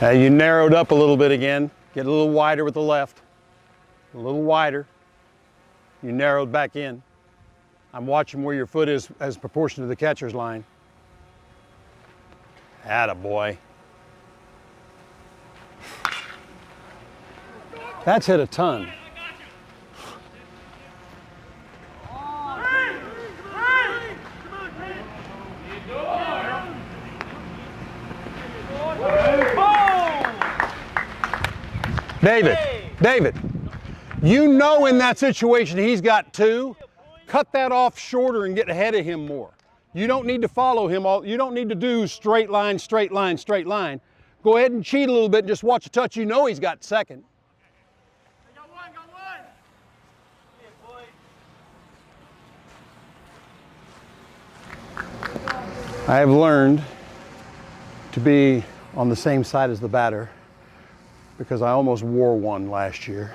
You narrowed up a little bit again. Get a little wider with the left. A little wider. You narrowed back in. I'm watching where your foot is as proportion to the catcher's line. Attaboy. That's hit a ton. David, you know in that situation he's got two. Cut that off shorter and get ahead of him more. You don't need to follow him all. You don't need to do straight line, straight line, straight line. Go ahead and cheat a little bit and just watch a touch. You know he's got second. Got one. I have learned to be on the same side as the batter because I almost wore one last year.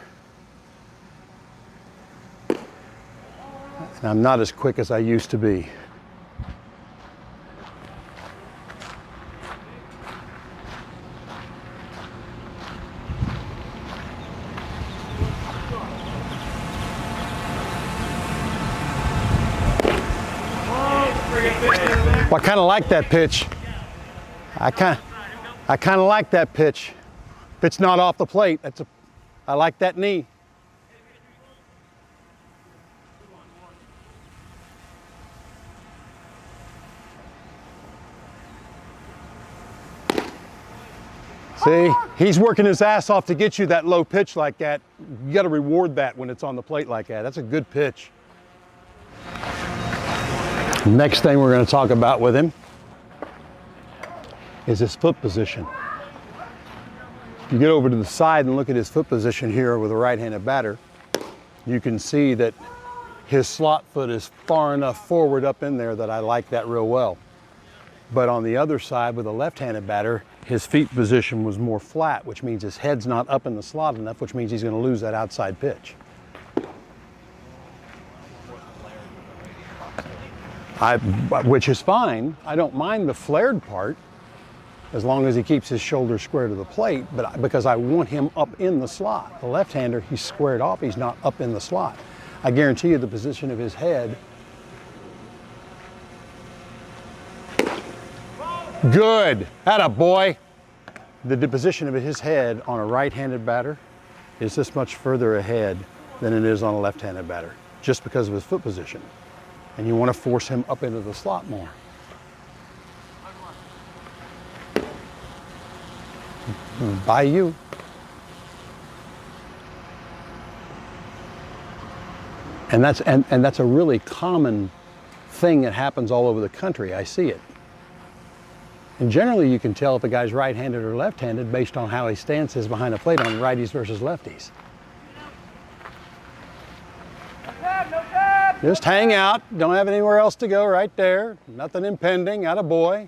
And I'm not as quick as I used to be. Well, I kind of like that pitch. I kind of like that pitch. If it's not off the plate, I like that knee. See, he's working his ass off to get you that low pitch like that. You got to reward that when it's on the plate like that. That's a good pitch. Next thing we're going to talk about with him is his foot position. If you get over to the side and look at his foot position here with a right-handed batter, you can see that his slot foot is far enough forward up in there that I like that real well. But on the other side with a left-handed batter, his feet position was more flat, which means his head's not up in the slot enough, which means he's going to lose that outside pitch. Which is fine. I don't mind the flared part as long as he keeps his shoulders square to the plate, but because I want him up in the slot. The left-hander, he's squared off, he's not up in the slot. I guarantee you the position of his head. Good, attaboy. The position of his head on a right-handed batter is this much further ahead than it is on a left-handed batter, just because of his foot position. And you want to force him up into the slot more. By you. And that's a really common thing that happens all over the country. I see it. And generally you can tell if a guy's right-handed or left-handed based on how he stances behind the plate on righties versus lefties. Just hang out. Don't have anywhere else to go right there. Nothing impending. Attaboy.